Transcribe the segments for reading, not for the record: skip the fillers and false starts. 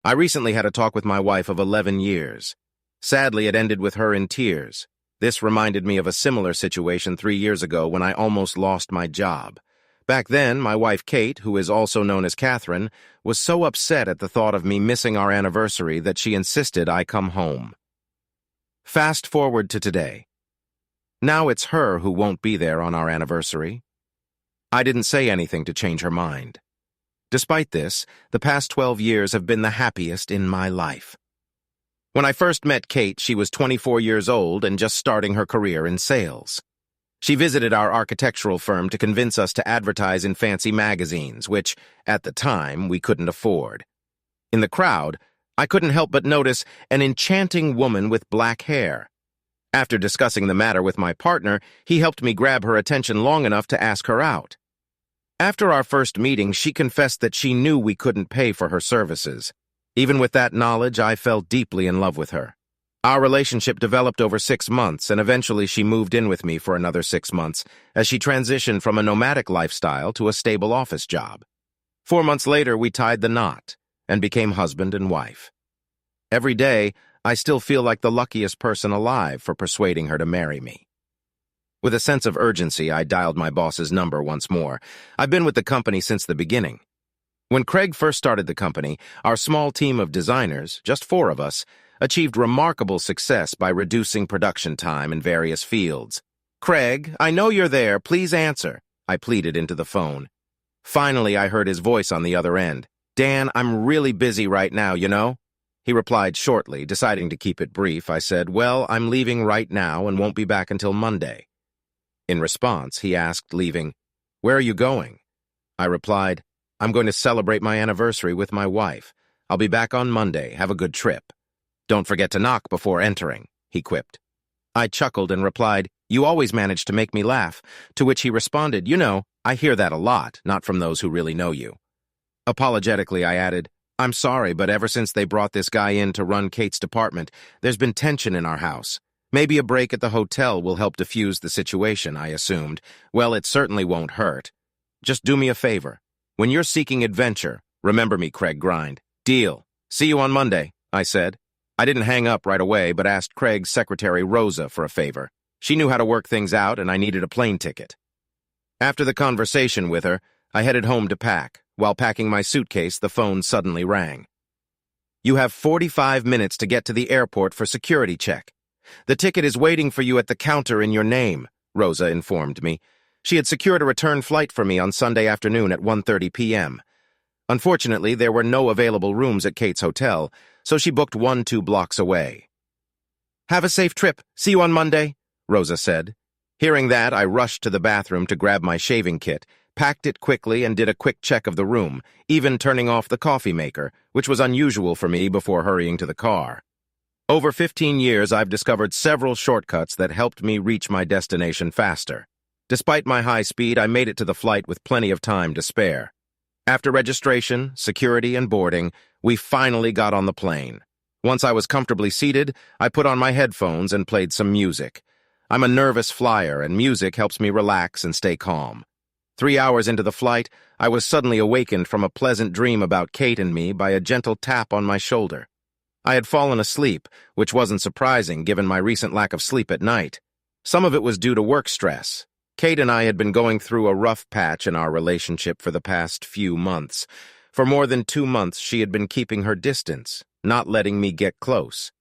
I recently had a talk with my wife of 11 years. Sadly, it ended with her in tears. This reminded me of a similar situation 3 years ago when I almost lost my job. Back then, my wife Kate, who is also known as Catherine, was so upset at the thought of me missing our anniversary that she insisted I come home. Fast forward to today. Now it's her who won't be there on our anniversary. I didn't say anything to change her mind. Despite this, the past 12 years have been the happiest in my life. When I first met Kate, she was 24 years old and just starting her career in sales. She visited our architectural firm to convince us to advertise in fancy magazines, which, at the time, we couldn't afford. In the crowd, I couldn't help but notice an enchanting woman with black hair. After discussing the matter with my partner, he helped me grab her attention long enough to ask her out. After our first meeting, she confessed that she knew we couldn't pay for her services. Even with that knowledge, I fell deeply in love with her. Our relationship developed over 6 months, and eventually she moved in with me for another 6 months as she transitioned from a nomadic lifestyle to a stable office job. 4 months later, we tied the knot and became husband and wife. Every day, I still feel like the luckiest person alive for persuading her to marry me. With a sense of urgency, I dialed my boss's number once more. I've been with the company since the beginning. When Craig first started the company, our small team of designers, just 4 of us, achieved remarkable success by reducing production time in various fields. "Craig, I know you're there. Please answer," I pleaded into the phone. Finally, I heard his voice on the other end. "Dan, I'm really busy right now, you know?" He replied shortly, deciding to keep it brief. I said, "Well, I'm leaving right now and won't be back until Monday." In response, he asked, leaving, "Where are you going?" I replied, "I'm going to celebrate my anniversary with my wife. I'll be back on Monday. Have a good trip." "Don't forget to knock before entering," he quipped. I chuckled and replied, "You always manage to make me laugh," to which he responded, "You know, I hear that a lot, not from those who really know you." Apologetically, I added, "I'm sorry, but ever since they brought this guy in to run Kate's department, there's been tension in our house. Maybe a break at the hotel will help diffuse the situation," I assumed. "Well, it certainly won't hurt. Just do me a favor. When you're seeking adventure, remember me, Craig Grind." "Deal. See you on Monday," I said. I didn't hang up right away, but asked Craig's secretary, Rosa, for a favor. She knew how to work things out, and I needed a plane ticket. After the conversation with her, I headed home to pack. While packing my suitcase, the phone suddenly rang. "You have 45 minutes to get to the airport for security check. The ticket is waiting for you at the counter in your name," Rosa informed me. She had secured a return flight for me on Sunday afternoon at 1:30 p.m. Unfortunately, there were no available rooms at Kate's hotel, so she booked 1-2 blocks away. "Have a safe trip. See you on Monday," Rosa said. Hearing that, I rushed to the bathroom to grab my shaving kit, packed it quickly, and did a quick check of the room, even turning off the coffee maker, which was unusual for me before hurrying to the car. Over 15 years, I've discovered several shortcuts that helped me reach my destination faster. Despite my high speed, I made it to the flight with plenty of time to spare. After registration, security, and boarding, we finally got on the plane. Once I was comfortably seated, I put on my headphones and played some music. I'm a nervous flyer, and music helps me relax and stay calm. 3 hours into the flight, I was suddenly awakened from a pleasant dream about Kate and me by a gentle tap on my shoulder. I had fallen asleep, which wasn't surprising given my recent lack of sleep at night. Some of it was due to work stress. Kate and I had been going through a rough patch in our relationship for the past few months. For more than 2 months, she had been keeping her distance, not letting me get close.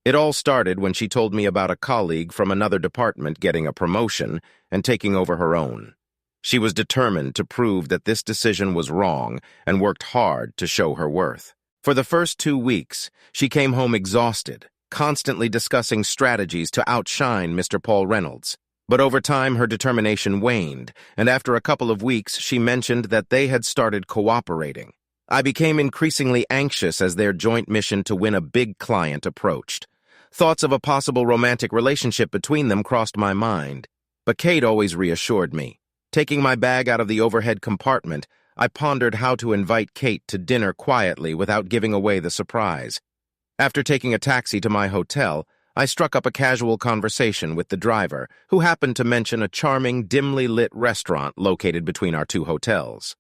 It all started when she told me about a colleague from another department getting a promotion and taking over her own. She was determined to prove that this decision was wrong and worked hard to show her worth. For the first 2 weeks, she came home exhausted, constantly discussing strategies to outshine Mr. Paul Reynolds. But over time, her determination waned, and after a couple of weeks, she mentioned that they had started cooperating. I became increasingly anxious as their joint mission to win a big client approached. Thoughts of a possible romantic relationship between them crossed my mind, but Kate always reassured me. Taking my bag out of the overhead compartment, I pondered how to invite Kate to dinner quietly without giving away the surprise. After taking a taxi to my hotel, I struck up a casual conversation with the driver, who happened to mention a charming, dimly lit restaurant located between our 2 hotels.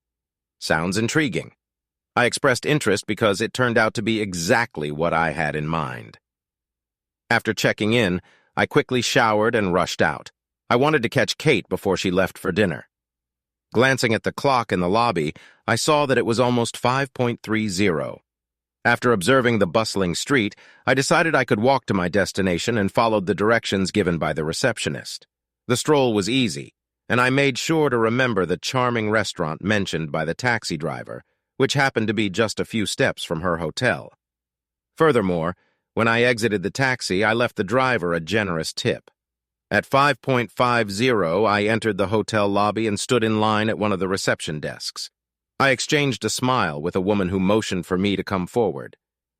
"Sounds intriguing." I expressed interest because it turned out to be exactly what I had in mind. After checking in, I quickly showered and rushed out. I wanted to catch Kate before she left for dinner. Glancing at the clock in the lobby, I saw that it was almost 5:30. After observing the bustling street, I decided I could walk to my destination and followed the directions given by the receptionist. The stroll was easy, and I made sure to remember the charming restaurant mentioned by the taxi driver, which happened to be just a few steps from her hotel. Furthermore, when I exited the taxi, I left the driver a generous tip. At 5:50, I entered the hotel lobby and stood in line at one of the reception desks. I exchanged a smile with a woman who motioned for me to come forward.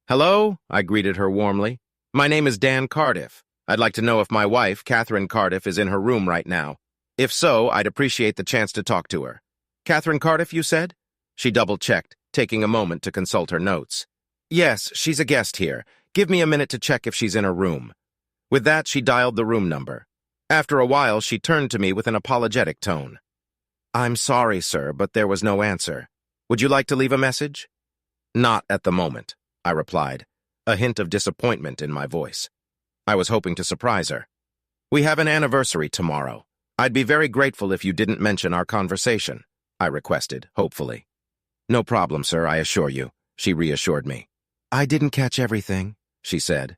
"Hello," I greeted her warmly. "My name is Dan Cardiff. I'd like to know if my wife, Catherine Cardiff, is in her room right now. If so, I'd appreciate the chance to talk to her." "Catherine Cardiff, you said?" She double-checked, taking a moment to consult her notes. "Yes, she's a guest here. Give me a minute to check if she's in her room." With that, she dialed the room number. After a while, she turned to me with an apologetic tone. "I'm sorry, sir, but there was no answer. Would you like to leave a message?" "Not at the moment," I replied, a hint of disappointment in my voice. I was hoping to surprise her. "We have an anniversary tomorrow. I'd be very grateful if you didn't mention our conversation," I requested, hopefully. "No problem, sir, I assure you," she reassured me. "I didn't catch everything," she said.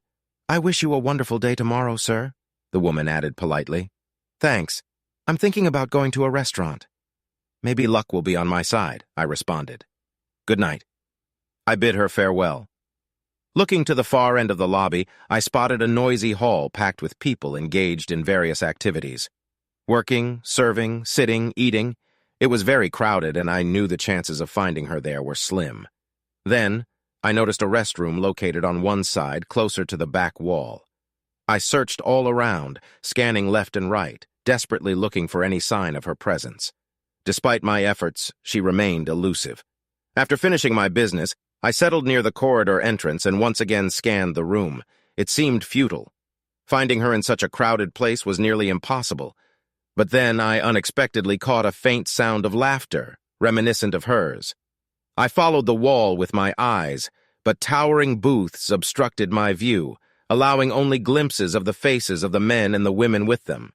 "I wish you a wonderful day tomorrow, sir," the woman added politely. "Thanks. I'm thinking about going to a restaurant." "Maybe luck will be on my side," I responded. "Good night." I bid her farewell. Looking to the far end of the lobby, I spotted a noisy hall packed with people engaged in various activities. Working, serving, sitting, eating. It was very crowded, and I knew the chances of finding her there were slim. Then, I noticed a restroom located on one side, closer to the back wall. I searched all around, scanning left and right, desperately looking for any sign of her presence. Despite my efforts, she remained elusive. After finishing my business, I settled near the corridor entrance and once again scanned the room. It seemed futile. Finding her in such a crowded place was nearly impossible. But then I unexpectedly caught a faint sound of laughter, reminiscent of hers. I followed the wall with my eyes, but towering booths obstructed my view, allowing only glimpses of the faces of the men and the women with them.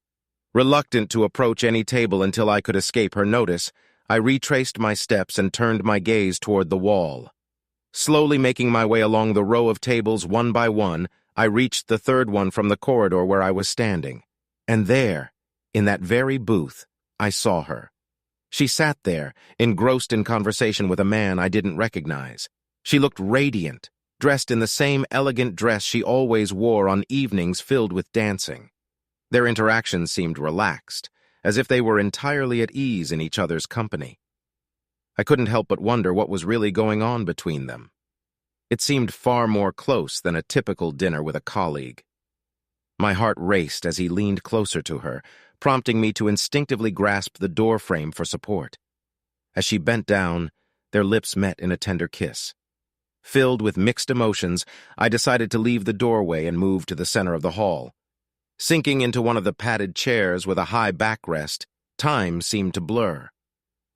Reluctant to approach any table until I could escape her notice, I retraced my steps and turned my gaze toward the wall. Slowly making my way along the row of tables one by one, I reached the third one from the corridor where I was standing. And there, in that very booth, I saw her. She sat there, engrossed in conversation with a man I didn't recognize. She looked radiant, dressed in the same elegant dress she always wore on evenings filled with dancing. Their interactions seemed relaxed, as if they were entirely at ease in each other's company. I couldn't help but wonder what was really going on between them. It seemed far more close than a typical dinner with a colleague. My heart raced as he leaned closer to her, prompting me to instinctively grasp the doorframe for support. As she bent down, their lips met in a tender kiss. Filled with mixed emotions, I decided to leave the doorway and move to the center of the hall. Sinking into one of the padded chairs with a high backrest, time seemed to blur.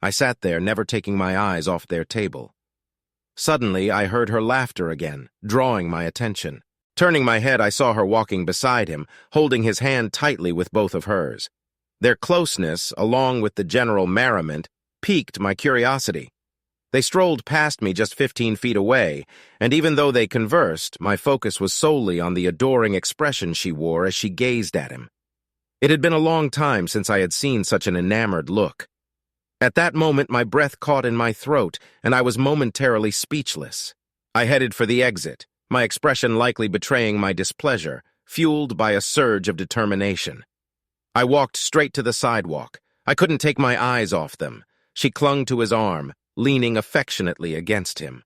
I sat there, never taking my eyes off their table. Suddenly, I heard her laughter again, drawing my attention. Turning my head, I saw her walking beside him, holding his hand tightly with both of hers. Their closeness, along with the general merriment, piqued my curiosity. They strolled past me just 15 feet away, and even though they conversed, my focus was solely on the adoring expression she wore as she gazed at him. It had been a long time since I had seen such an enamored look. At that moment, my breath caught in my throat, and I was momentarily speechless. I headed for the exit, my expression likely betraying my displeasure, fueled by a surge of determination. I walked straight to the sidewalk. I couldn't take my eyes off them. She clung to his arm, leaning affectionately against him.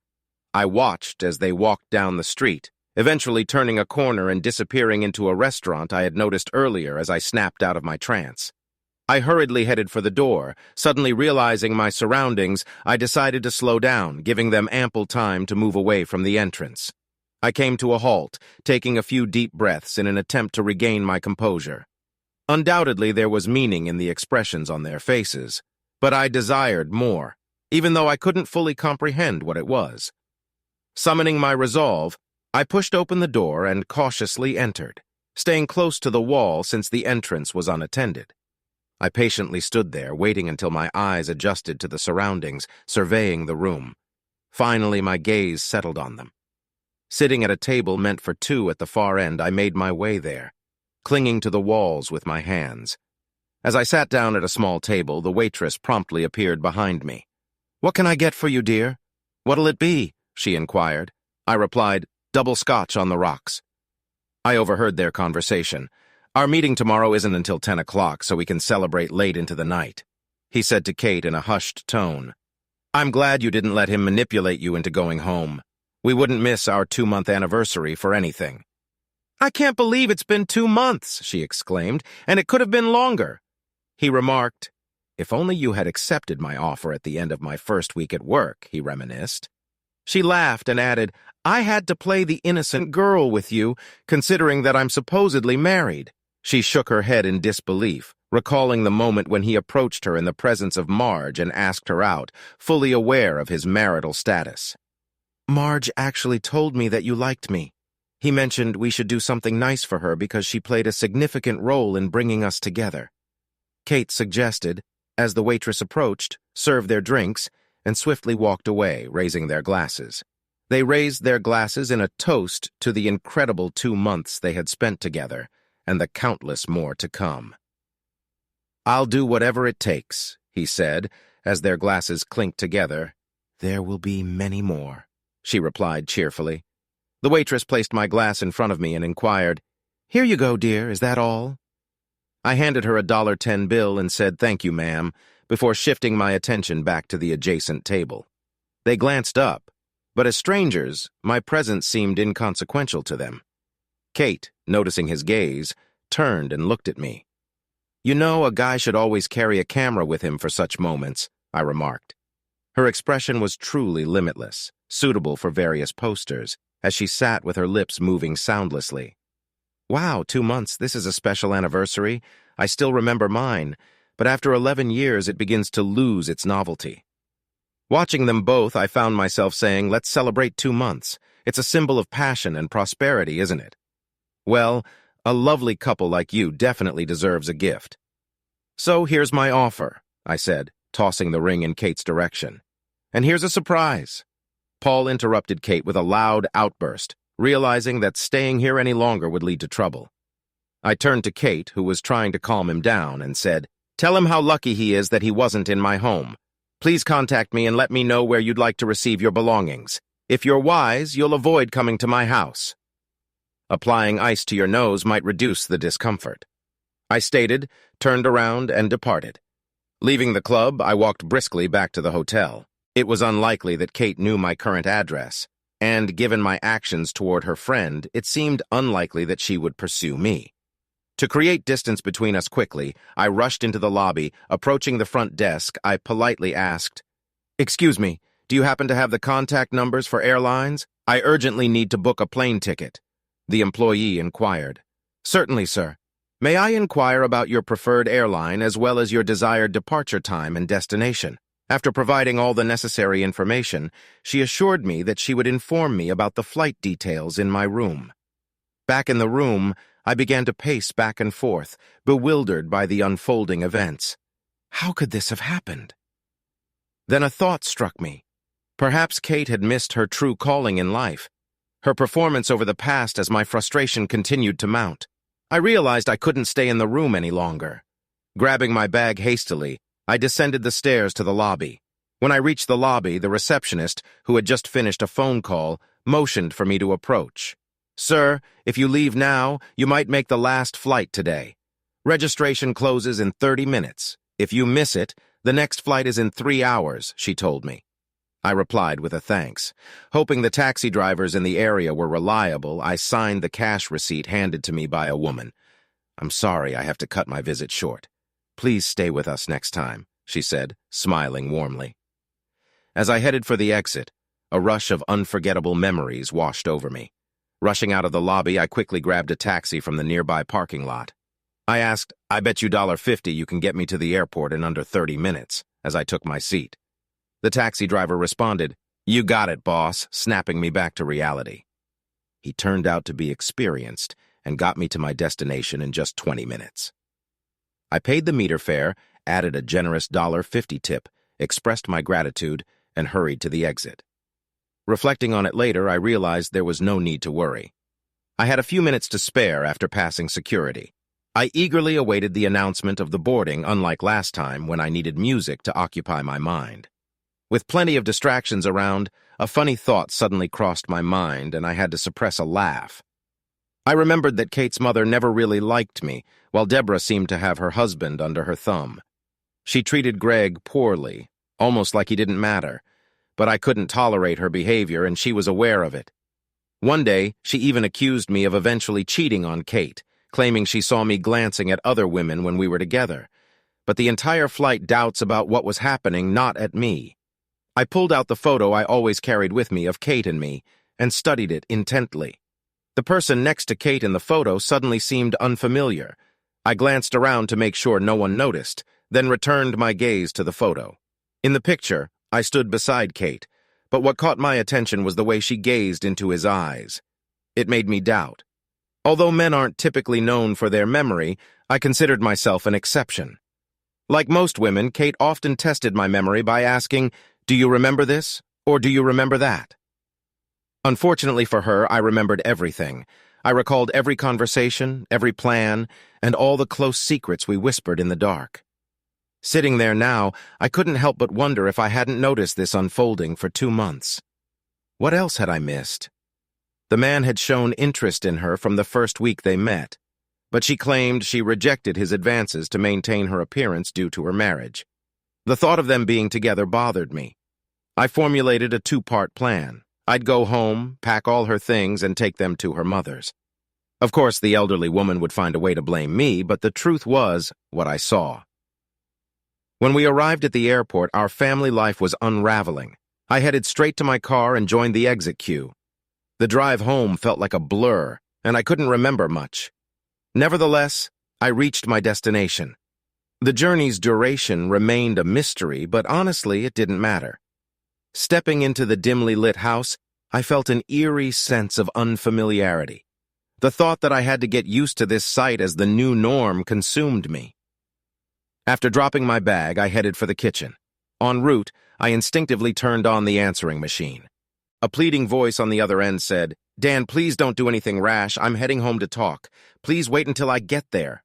I watched as they walked down the street, eventually turning a corner and disappearing into a restaurant I had noticed earlier as I snapped out of my trance. I hurriedly headed for the door. Suddenly realizing my surroundings, I decided to slow down, giving them ample time to move away from the entrance. I came to a halt, taking a few deep breaths in an attempt to regain my composure. Undoubtedly, there was meaning in the expressions on their faces, but I desired more. even though I couldn't fully comprehend what it was. Summoning my resolve, I pushed open the door and cautiously entered, staying close to the wall since the entrance was unattended. I patiently stood there, waiting until my eyes adjusted to the surroundings, surveying the room. Finally, my gaze settled on them. Sitting at a table meant for two at the far end, I made my way there, clinging to the walls with my hands. As I sat down at a small table, the waitress promptly appeared behind me. "What can I get for you, dear?" "What'll it be?" she inquired. I replied, "Double scotch on the rocks." I overheard their conversation. "Our meeting tomorrow isn't until 10 o'clock, so we can celebrate late into the night," he said to Kate in a hushed tone. "I'm glad you didn't let him manipulate you into going home. We wouldn't miss our 2-month anniversary for anything." "I can't believe it's been 2 months," she exclaimed, "and it could have been longer." He remarked, "If only you had accepted my offer at the end of my first week at work," he reminisced. She laughed and added, "I had to play the innocent girl with you, considering that I'm supposedly married." She shook her head in disbelief, recalling the moment when he approached her in the presence of Marge and asked her out, fully aware of his marital status. "Marge actually told me that you liked me. He mentioned we should do something nice for her because she played a significant role in bringing us together," Kate suggested, as the waitress approached, served their drinks, and swiftly walked away, raising their glasses. They raised their glasses in a toast to the incredible 2 months they had spent together, and the countless more to come. "I'll do whatever it takes," he said, as their glasses clinked together. "There will be many more," she replied cheerfully. The waitress placed my glass in front of me and inquired, "Here you go, dear, is that all?" I handed her a $1.10 bill and said, "Thank you, ma'am," before shifting my attention back to the adjacent table. They glanced up, but as strangers, my presence seemed inconsequential to them. Kate, noticing his gaze, turned and looked at me. "You know, a guy should always carry a camera with him for such moments," I remarked. Her expression was truly limitless, suitable for various posters, as she sat with her lips moving soundlessly. "Wow, 2 months, this is a special anniversary. I still remember mine, but after 11 years it begins to lose its novelty." Watching them both, I found myself saying, "Let's celebrate 2 months. It's a symbol of passion and prosperity, isn't it?" "Well, a lovely couple like you definitely deserves a gift." "So here's my offer," I said, tossing the ring in Kate's direction. "And here's a surprise." Paul interrupted Kate with a loud outburst, realizing that staying here any longer would lead to trouble. I turned to Kate, who was trying to calm him down, and said, "Tell him how lucky he is that he wasn't in my home. Please contact me and let me know where you'd like to receive your belongings. If you're wise, you'll avoid coming to my house. Applying ice to your nose might reduce the discomfort." I stated, turned around, and departed. Leaving the club, I walked briskly back to the hotel. It was unlikely that Kate knew my current address, and given my actions toward her friend, it seemed unlikely that she would pursue me. To create distance between us quickly, I rushed into the lobby. Approaching the front desk, I politely asked, "Excuse me, do you happen to have the contact numbers for airlines? I urgently need to book a plane ticket." The employee inquired. "Certainly, sir. May I inquire about your preferred airline as well as your desired departure time and destination?" After providing all the necessary information, she assured me that she would inform me about the flight details in my room. Back in the room, I began to pace back and forth, bewildered by the unfolding events. How could this have happened? Then a thought struck me. Perhaps Kate had missed her true calling in life, her performance over the past as my frustration continued to mount. I realized I couldn't stay in the room any longer. Grabbing my bag hastily, I descended the stairs to the lobby. When I reached the lobby, the receptionist, who had just finished a phone call, motioned for me to approach. "Sir, if you leave now, you might make the last flight today. Registration closes in 30 minutes. If you miss it, the next flight is in 3 hours," she told me. I replied with a thanks. Hoping the taxi drivers in the area were reliable, I signed the cash receipt handed to me by a woman. "I'm sorry I have to cut my visit short. Please stay with us next time," she said, smiling warmly. As I headed for the exit, a rush of unforgettable memories washed over me. Rushing out of the lobby, I quickly grabbed a taxi from the nearby parking lot. I asked, "I bet you $1.50 you can get me to the airport in under 30 minutes," as I took my seat. The taxi driver responded, "You got it, boss," snapping me back to reality. He turned out to be experienced and got me to my destination in just 20 minutes. I paid the meter fare, added a generous $1.50 tip, expressed my gratitude, and hurried to the exit. Reflecting on it later, I realized there was no need to worry. I had a few minutes to spare after passing security. I eagerly awaited the announcement of the boarding, unlike last time when I needed music to occupy my mind. With plenty of distractions around, a funny thought suddenly crossed my mind, and I had to suppress a laugh. I remembered that Kate's mother never really liked me, while Deborah seemed to have her husband under her thumb. She treated Greg poorly, almost like he didn't matter, but I couldn't tolerate her behavior, and she was aware of it. One day, she even accused me of eventually cheating on Kate, claiming she saw me glancing at other women when we were together. But the entire flight doubts about what was happening, not at me. I pulled out the photo I always carried with me of Kate and me, and studied it intently. The person next to Kate in the photo suddenly seemed unfamiliar. I glanced around to make sure no one noticed, then returned my gaze to the photo. In the picture, I stood beside Kate, but what caught my attention was the way she gazed into his eyes. It made me doubt. Although men aren't typically known for their memory, I considered myself an exception. Like most women, Kate often tested my memory by asking, "Do you remember this, or do you remember that?" Unfortunately for her, I remembered everything. I recalled every conversation, every plan, and all the close secrets we whispered in the dark. Sitting there now, I couldn't help but wonder if I hadn't noticed this unfolding for 2 months. What else had I missed? The man had shown interest in her from the first week they met, but she claimed she rejected his advances to maintain her appearance due to her marriage. The thought of them being together bothered me. I formulated a 2-part plan. I'd go home, pack all her things, and take them to her mother's. Of course, the elderly woman would find a way to blame me, but the truth was what I saw. When we arrived at the airport, our family life was unraveling. I headed straight to my car and joined the exit queue. The drive home felt like a blur, and I couldn't remember much. Nevertheless, I reached my destination. The journey's duration remained a mystery, but honestly, it didn't matter. Stepping into the dimly lit house, I felt an eerie sense of unfamiliarity. The thought that I had to get used to this sight as the new norm consumed me. After dropping my bag, I headed for the kitchen. En route, I instinctively turned on the answering machine. A pleading voice on the other end said, "Dan, please don't do anything rash. I'm heading home to talk. Please wait until I get there."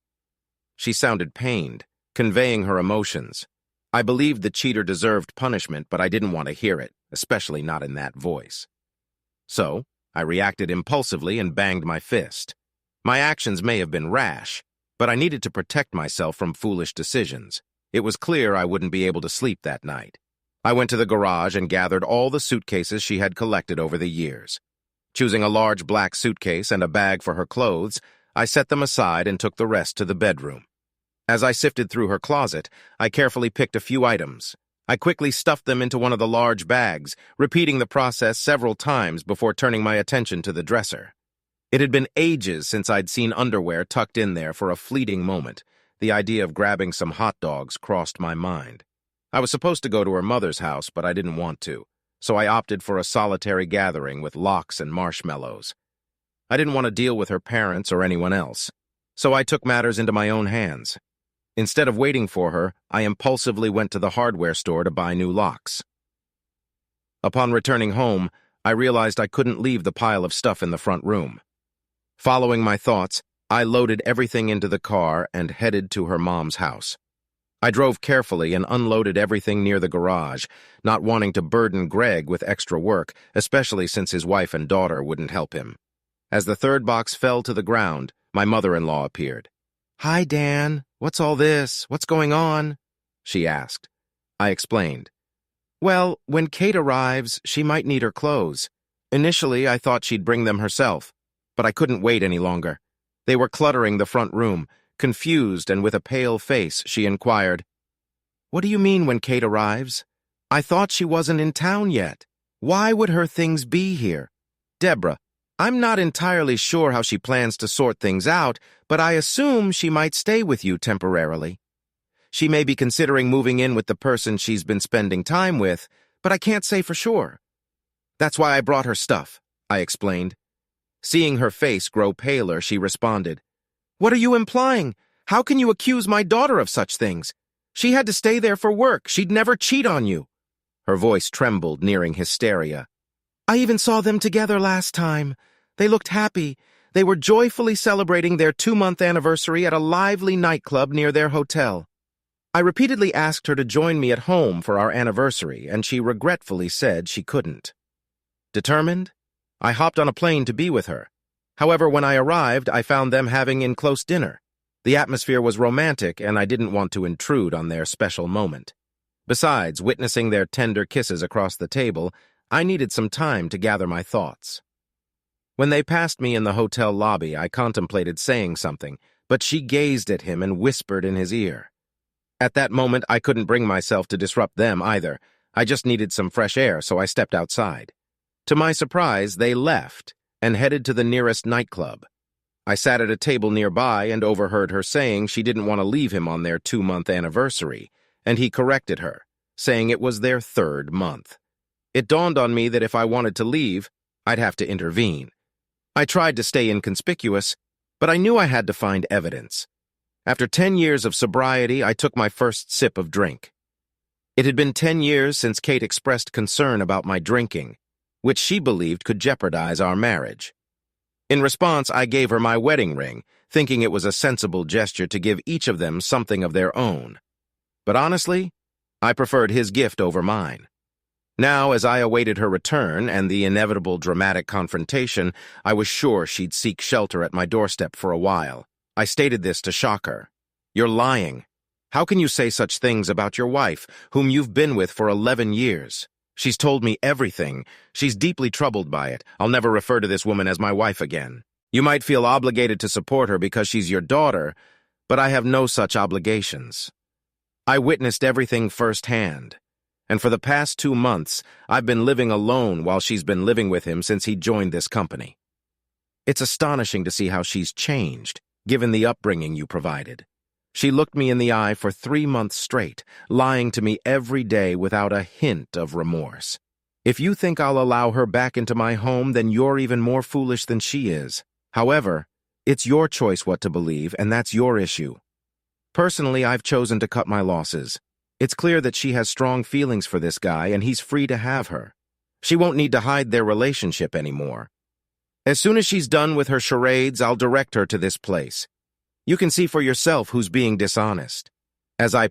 She sounded pained, conveying her emotions. I believed the cheater deserved punishment, but I didn't want to hear it, especially not in that voice. So, I reacted impulsively and banged my fist. My actions may have been rash, but I needed to protect myself from foolish decisions. It was clear I wouldn't be able to sleep that night. I went to the garage and gathered all the suitcases she had collected over the years. Choosing a large black suitcase and a bag for her clothes, I set them aside and took the rest to the bedroom. As I sifted through her closet, I carefully picked a few items. I quickly stuffed them into one of the large bags, repeating the process several times before turning my attention to the dresser. It had been ages since I'd seen underwear tucked in there for a fleeting moment. The idea of grabbing some hot dogs crossed my mind. I was supposed to go to her mother's house, but I didn't want to, so I opted for a solitary gathering with lox and marshmallows. I didn't want to deal with her parents or anyone else, so I took matters into my own hands. Instead of waiting for her, I impulsively went to the hardware store to buy new locks. Upon returning home, I realized I couldn't leave the pile of stuff in the front room. Following my thoughts, I loaded everything into the car and headed to her mom's house. I drove carefully and unloaded everything near the garage, not wanting to burden Greg with extra work, especially since his wife and daughter wouldn't help him. As the third box fell to the ground, my mother-in-law appeared. "Hi, Dan. What's all this? What's going on?" she asked. I explained. "Well, when Kate arrives, she might need her clothes. Initially, I thought she'd bring them herself, but I couldn't wait any longer. They were cluttering the front room. Confused and with a pale face, she inquired, "What do you mean when Kate arrives? I thought she wasn't in town yet. Why would her things be here? Deborah, I'm not entirely sure how she plans to sort things out, but I assume she might stay with you temporarily. She may be considering moving in with the person she's been spending time with, but I can't say for sure. That's why I brought her stuff, I explained. Seeing her face grow paler, she responded, "What are you implying? How can you accuse my daughter of such things? She had to stay there for work. She'd never cheat on you." Her voice trembled, nearing hysteria. "I even saw them together last time. They looked happy. They were joyfully celebrating their 2-month anniversary at a lively nightclub near their hotel. I repeatedly asked her to join me at home for our anniversary, and she regretfully said she couldn't. Determined, I hopped on a plane to be with her. However, when I arrived, I found them having in-close dinner. The atmosphere was romantic, and I didn't want to intrude on their special moment. Besides, witnessing their tender kisses across the table, I needed some time to gather my thoughts. When they passed me in the hotel lobby, I contemplated saying something, but she gazed at him and whispered in his ear. At that moment, I couldn't bring myself to disrupt them either. I just needed some fresh air, so I stepped outside. To my surprise, they left and headed to the nearest nightclub. I sat at a table nearby and overheard her saying she didn't want to leave him on their 2-month anniversary, and he corrected her, saying it was their 3rd month. It dawned on me that if I wanted to leave, I'd have to intervene. I tried to stay inconspicuous, but I knew I had to find evidence. After 10 years of sobriety, I took my first sip of drink. It had been 10 years since Kate expressed concern about my drinking, which she believed could jeopardize our marriage. In response, I gave her my wedding ring, thinking it was a sensible gesture to give each of them something of their own. But honestly, I preferred his gift over mine. Now, as I awaited her return and the inevitable dramatic confrontation, I was sure she'd seek shelter at my doorstep for a while. I stated this to shock her. "You're lying. How can you say such things about your wife, whom you've been with for 11 years? She's told me everything. She's deeply troubled by it. I'll never refer to this woman as my wife again. You might feel obligated to support her because she's your daughter, but I have no such obligations. I witnessed everything firsthand, and for the past 2 months, I've been living alone while she's been living with him since he joined this company. It's astonishing to see how she's changed, given the upbringing you provided. She looked me in the eye for 3 months straight, lying to me every day without a hint of remorse. If you think I'll allow her back into my home, then you're even more foolish than she is. However, it's your choice what to believe, and that's your issue. Personally, I've chosen to cut my losses. It's clear that she has strong feelings for this guy, and he's free to have her. She won't need to hide their relationship anymore. As soon as she's done with her charades, I'll direct her to this place. You can see for yourself who's being dishonest. As I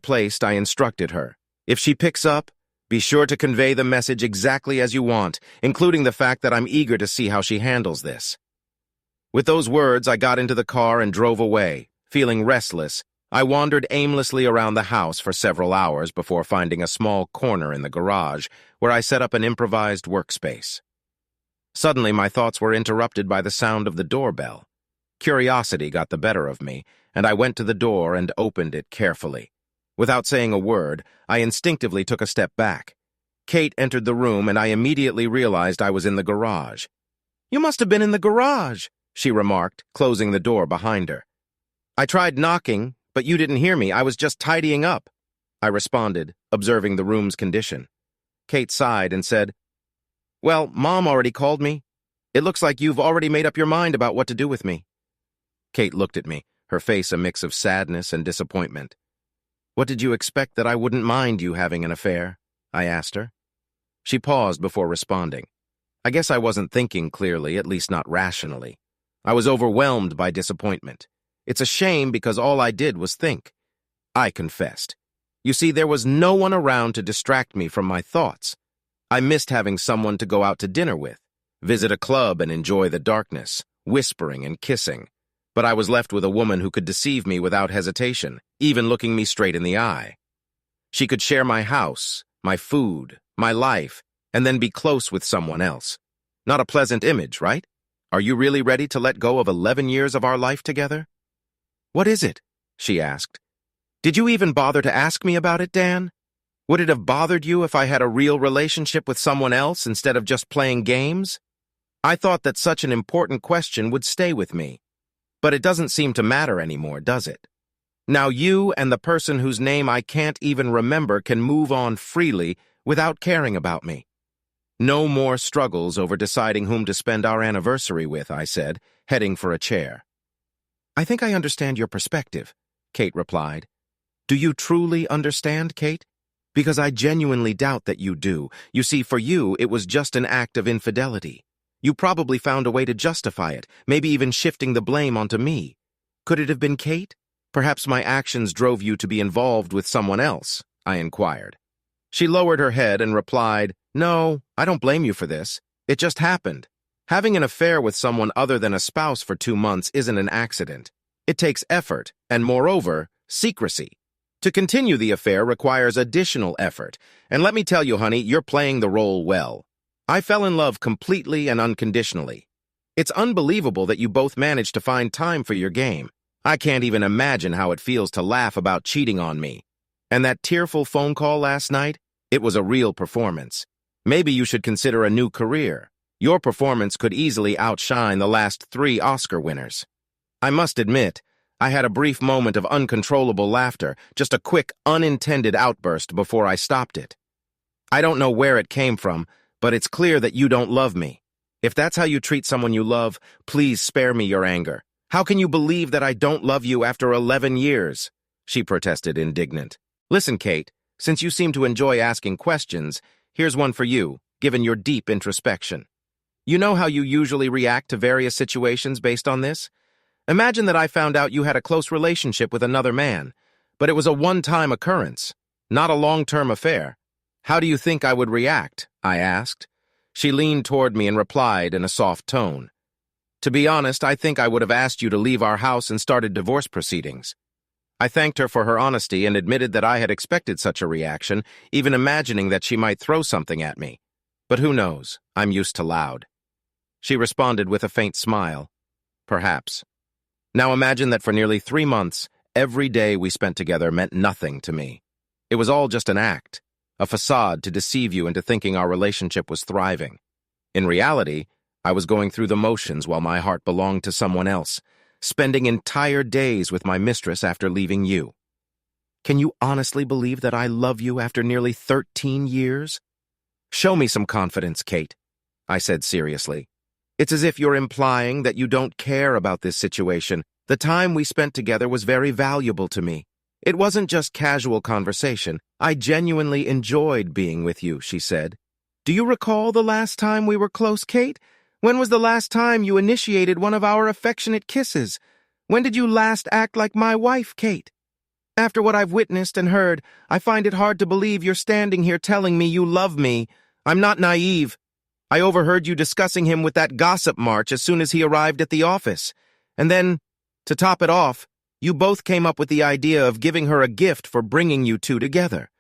instructed her. If she picks up, be sure to convey the message exactly as you want, including the fact that I'm eager to see how she handles this." With those words, I got into the car and drove away. Feeling restless, I wandered aimlessly around the house for several hours before finding a small corner in the garage where I set up an improvised workspace. Suddenly, my thoughts were interrupted by the sound of the doorbell. Curiosity got the better of me, and I went to the door and opened it carefully. Without saying a word, I instinctively took a step back. Kate entered the room, and I immediately realized I was in the garage. "You must have been in the garage," she remarked, closing the door behind her. "I tried knocking, but you didn't hear me. I was just tidying up," I responded, observing the room's condition. Kate sighed and said, "Well, Mom already called me. It looks like you've already made up your mind about what to do with me." Kate looked at me, her face a mix of sadness and disappointment. "What did you expect, that I wouldn't mind you having an affair?" I asked her. She paused before responding. I guess I wasn't thinking clearly, at least not rationally. I was overwhelmed by disappointment. It's a shame because all I did was think. I confessed. You see, there was no one around to distract me from my thoughts. I missed having someone to go out to dinner with, visit a club and enjoy the darkness, whispering and kissing. But I was left with a woman who could deceive me without hesitation, even looking me straight in the eye. She could share my house, my food, my life, and then be close with someone else. Not a pleasant image, right? Are you really ready to let go of 11 years of our life together? "What is it?" she asked. "Did you even bother to ask me about it, Dan? Would it have bothered you if I had a real relationship with someone else instead of just playing games? I thought that such an important question would stay with me. But it doesn't seem to matter anymore, does it? Now you and the person whose name I can't even remember can move on freely without caring about me. No more struggles over deciding whom to spend our anniversary with, I said, heading for a chair. I think I understand your perspective, Kate replied. Do you truly understand, Kate? Because I genuinely doubt that you do. You see, for you, it was just an act of infidelity. You probably found a way to justify it, maybe even shifting the blame onto me. Could it have been Kate? Perhaps my actions drove you to be involved with someone else, I inquired. She lowered her head and replied, No, I don't blame you for this. It just happened. Having an affair with someone other than a spouse for 2 months isn't an accident. It takes effort and, moreover, secrecy. To continue the affair requires additional effort, and let me tell you, honey, you're playing the role well. I fell in love completely and unconditionally. It's unbelievable that you both managed to find time for your game. I can't even imagine how it feels to laugh about cheating on me. And that tearful phone call last night? It was a real performance. Maybe you should consider a new career. Your performance could easily outshine the last 3 Oscar winners. I must admit, I had a brief moment of uncontrollable laughter, just a quick, unintended outburst before I stopped it. I don't know where it came from, but it's clear that you don't love me. If that's how you treat someone you love, please spare me your anger. How can you believe that I don't love you after 11 years? She protested, indignant. Listen, Kate, since you seem to enjoy asking questions, here's one for you, given your deep introspection. You know how you usually react to various situations based on this? Imagine that I found out you had a close relationship with another man, but it was a one-time occurrence, not a long-term affair. How do you think I would react? I asked. She leaned toward me and replied in a soft tone. To be honest, I think I would have asked you to leave our house and started divorce proceedings. I thanked her for her honesty and admitted that I had expected such a reaction, even imagining that she might throw something at me. But who knows? I'm used to loud. She responded with a faint smile. Perhaps. Now imagine that for nearly 3 months, every day we spent together meant nothing to me. It was all just an act, a facade to deceive you into thinking our relationship was thriving. In reality, I was going through the motions while my heart belonged to someone else, spending entire days with my mistress after leaving you. Can you honestly believe that I love you after nearly 13 years? Show me some confidence, Kate, I said seriously. It's as if you're implying that you don't care about this situation. The time we spent together was very valuable to me. It wasn't just casual conversation. I genuinely enjoyed being with you, she said. Do you recall the last time we were close, Kate? When was the last time you initiated one of our affectionate kisses? When did you last act like my wife, Kate? After what I've witnessed and heard, I find it hard to believe you're standing here telling me you love me. I'm not naive. I overheard you discussing him with that gossip March as soon as he arrived at the office. And then, to top it off, you both came up with the idea of giving her a gift for bringing you two together.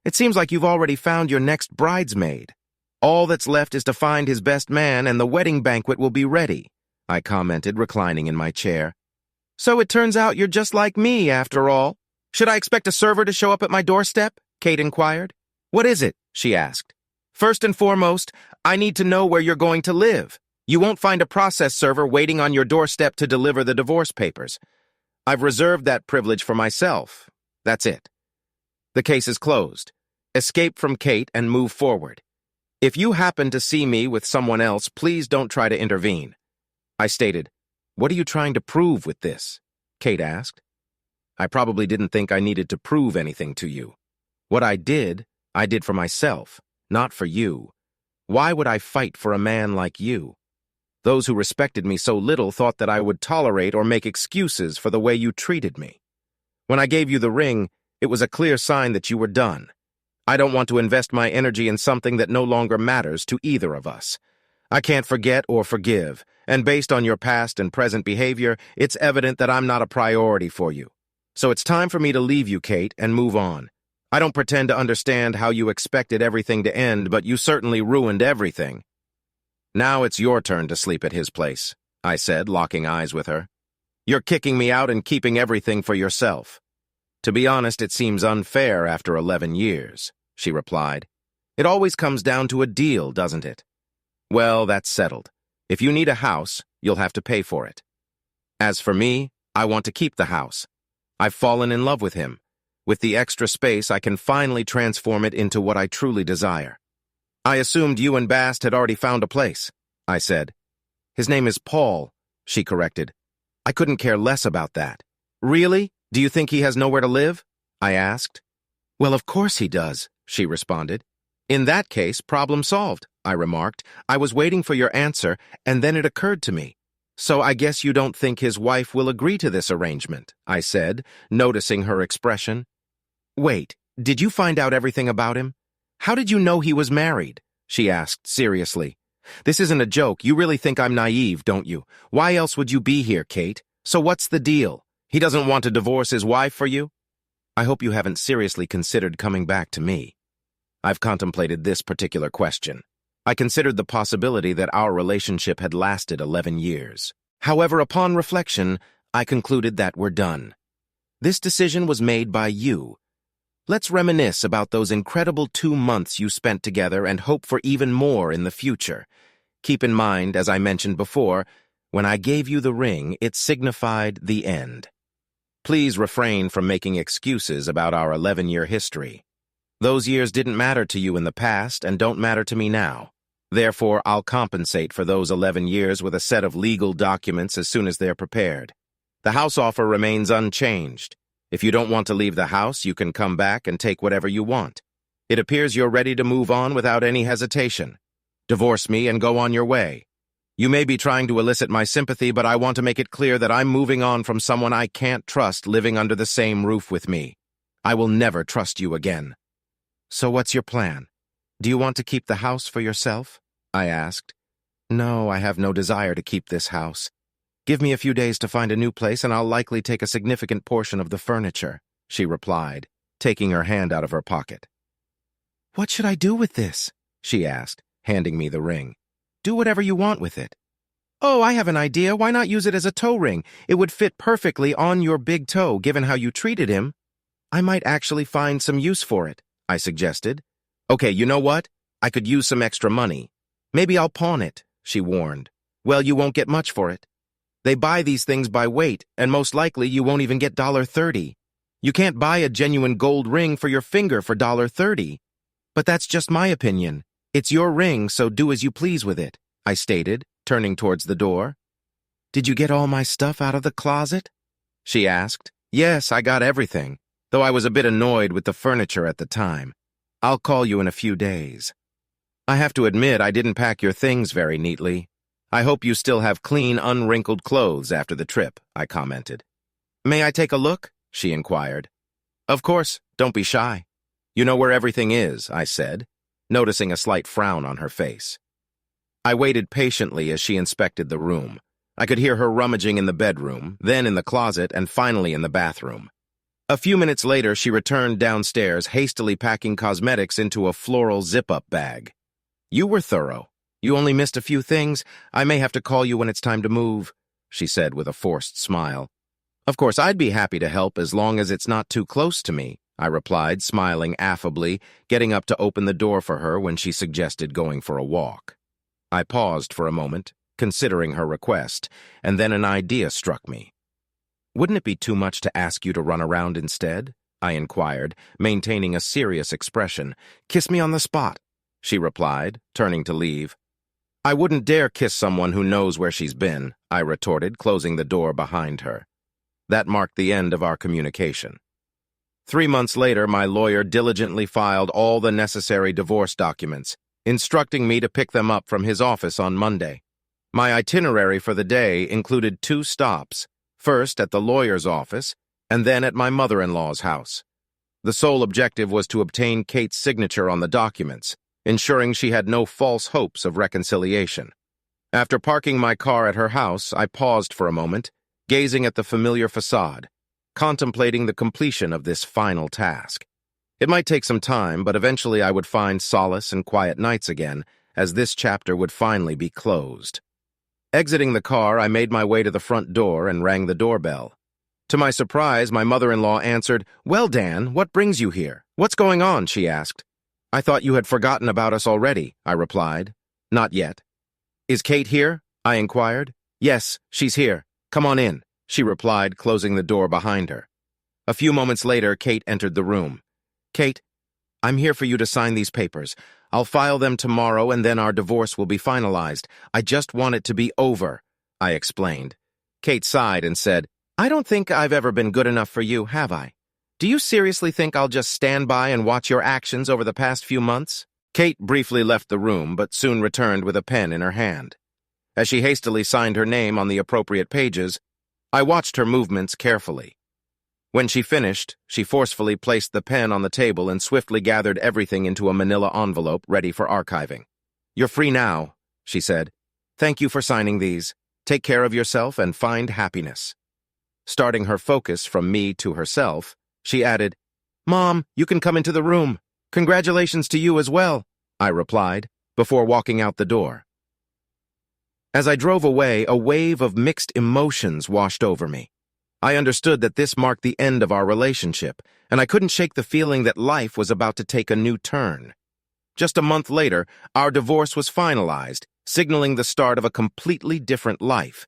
It seems like you've already found your next bridesmaid. All that's left is to find his best man and the wedding banquet will be ready, I commented, reclining in my chair. So it turns out you're just like me, after all. Should I expect a server to show up at my doorstep? Kate inquired. What is it? She asked. First and foremost, I need to know where you're going to live. You won't find a process server waiting on your doorstep to deliver the divorce papers. I've reserved that privilege for myself. That's it. The case is closed. Escape from Kate and move forward. If you happen to see me with someone else, please don't try to intervene. I stated, What are you trying to prove with this? Kate asked. I probably didn't think I needed to prove anything to you. What I did for myself, not for you. Why would I fight for a man like you? Those who respected me so little thought that I would tolerate or make excuses for the way you treated me. When I gave you the ring, it was a clear sign that you were done. I don't want to invest my energy in something that no longer matters to either of us. I can't forget or forgive, and based on your past and present behavior, it's evident that I'm not a priority for you. So it's time for me to leave you, Kate, and move on. I don't pretend to understand how you expected everything to end, but you certainly ruined everything. Now it's your turn to sleep at his place, I said, locking eyes with her. You're kicking me out and keeping everything for yourself. To be honest, it seems unfair after 11 years, she replied. It always comes down to a deal, doesn't it? Well, that's settled. If you need a house, you'll have to pay for it. As for me, I want to keep the house. I've fallen in love with him. With the extra space, I can finally transform it into what I truly desire. I assumed you and Bast had already found a place, I said. His name is Paul, she corrected. I couldn't care less about that. Really? Do you think he has nowhere to live? I asked. Well, of course he does, she responded. In that case, problem solved, I remarked. I was waiting for your answer, and then it occurred to me. So I guess you don't think his wife will agree to this arrangement, I said, noticing her expression. Wait, did you find out everything about him? How did you know he was married? She asked seriously. This isn't a joke. You really think I'm naive, don't you? Why else would you be here, Kate? So what's the deal? He doesn't want to divorce his wife for you? I hope you haven't seriously considered coming back to me. I've contemplated this particular question. I considered the possibility that our relationship had lasted 11 years. However, upon reflection, I concluded that we're done. This decision was made by you. Let's reminisce about those incredible 2 months you spent together and hope for even more in the future. Keep in mind, as I mentioned before, when I gave you the ring, it signified the end. Please refrain from making excuses about our 11-year history. Those years didn't matter to you in the past and don't matter to me now. Therefore, I'll compensate for those 11 years with a set of legal documents as soon as they're prepared. The house offer remains unchanged. If you don't want to leave the house, you can come back and take whatever you want. It appears you're ready to move on without any hesitation. Divorce me and go on your way. You may be trying to elicit my sympathy, but I want to make it clear that I'm moving on from someone I can't trust living under the same roof with me. I will never trust you again. So what's your plan? Do you want to keep the house for yourself? I asked. No, I have no desire to keep this house. Give me a few days to find a new place and I'll likely take a significant portion of the furniture, she replied, taking her hand out of her pocket. What should I do with this? She asked, handing me the ring. Do whatever you want with it. Oh, I have an idea. Why not use it as a toe ring? It would fit perfectly on your big toe, given how you treated him. I might actually find some use for it, I suggested. Okay, you know what? I could use some extra money. Maybe I'll pawn it, she warned. Well, you won't get much for it. They buy these things by weight, and most likely you won't even get $30. You can't buy a genuine gold ring for your finger for $30. But that's just my opinion. It's your ring, so do as you please with it, I stated, turning towards the door. Did you get all my stuff out of the closet? She asked. Yes, I got everything, though I was a bit annoyed with the furniture at the time. I'll call you in a few days. I have to admit I didn't pack your things very neatly. I hope you still have clean, unwrinkled clothes after the trip, I commented. May I take a look? She inquired. Of course, don't be shy. You know where everything is, I said, noticing a slight frown on her face. I waited patiently as she inspected the room. I could hear her rummaging in the bedroom, then in the closet, and finally in the bathroom. A few minutes later, she returned downstairs, hastily packing cosmetics into a floral zip-up bag. You were thorough. You only missed a few things. I may have to call you when it's time to move, she said with a forced smile. Of course, I'd be happy to help as long as it's not too close to me, I replied, smiling affably, getting up to open the door for her when she suggested going for a walk. I paused for a moment, considering her request, and then an idea struck me. Wouldn't it be too much to ask you to run around instead? I inquired, maintaining a serious expression. Kiss me on the spot, she replied, turning to leave. I wouldn't dare kiss someone who knows where she's been, I retorted, closing the door behind her. That marked the end of our communication. 3 months later, my lawyer diligently filed all the necessary divorce documents, instructing me to pick them up from his office on Monday. My itinerary for the day included 2 stops, first at the lawyer's office, and then at my mother-in-law's house. The sole objective was to obtain Kate's signature on the documents, ensuring she had no false hopes of reconciliation. After parking my car at her house, I paused for a moment, gazing at the familiar facade, contemplating the completion of this final task. It might take some time, but eventually I would find solace and quiet nights again, as this chapter would finally be closed. Exiting the car, I made my way to the front door and rang the doorbell. To my surprise, my mother-in-law answered, "Well, Dan, what brings you here? What's going on?" she asked. "I thought you had forgotten about us already," I replied. "Not yet." "Is Kate here?" I inquired. "Yes, she's here. Come on in," she replied, closing the door behind her. A few moments later, Kate entered the room. "Kate, I'm here for you to sign these papers. I'll file them tomorrow and then our divorce will be finalized. I just want it to be over," I explained. Kate sighed and said, "I don't think I've ever been good enough for you, have I? Do you seriously think I'll just stand by and watch your actions over the past few months?" Kate briefly left the room, but soon returned with a pen in her hand. As she hastily signed her name on the appropriate pages, I watched her movements carefully. When she finished, she forcefully placed the pen on the table and swiftly gathered everything into a manila envelope ready for archiving. "You're free now," she said. "Thank you for signing these. Take care of yourself and find happiness." Starting her focus from me to herself, she added, "Mom, you can come into the room. Congratulations to you as well," I replied, before walking out the door. As I drove away, a wave of mixed emotions washed over me. I understood that this marked the end of our relationship, and I couldn't shake the feeling that life was about to take a new turn. Just a month later, our divorce was finalized, signaling the start of a completely different life.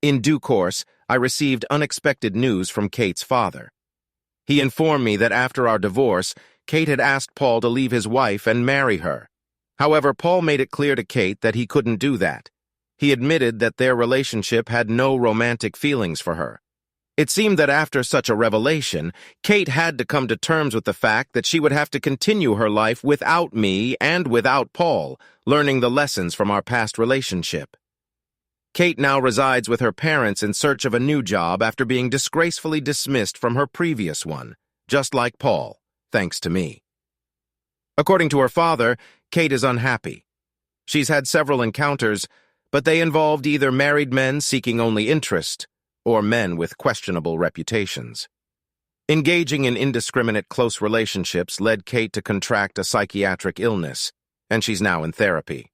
In due course, I received unexpected news from Kate's father. He informed me that after our divorce, Kate had asked Paul to leave his wife and marry her. However, Paul made it clear to Kate that he couldn't do that. He admitted that their relationship had no romantic feelings for her. It seemed that after such a revelation, Kate had to come to terms with the fact that she would have to continue her life without me and without Paul, learning the lessons from our past relationship. Kate now resides with her parents in search of a new job after being disgracefully dismissed from her previous one, just like Paul, thanks to me. According to her father, Kate is unhappy. She's had several encounters, but they involved either married men seeking only interest or men with questionable reputations. Engaging in indiscriminate close relationships led Kate to contract a psychiatric illness, and she's now in therapy.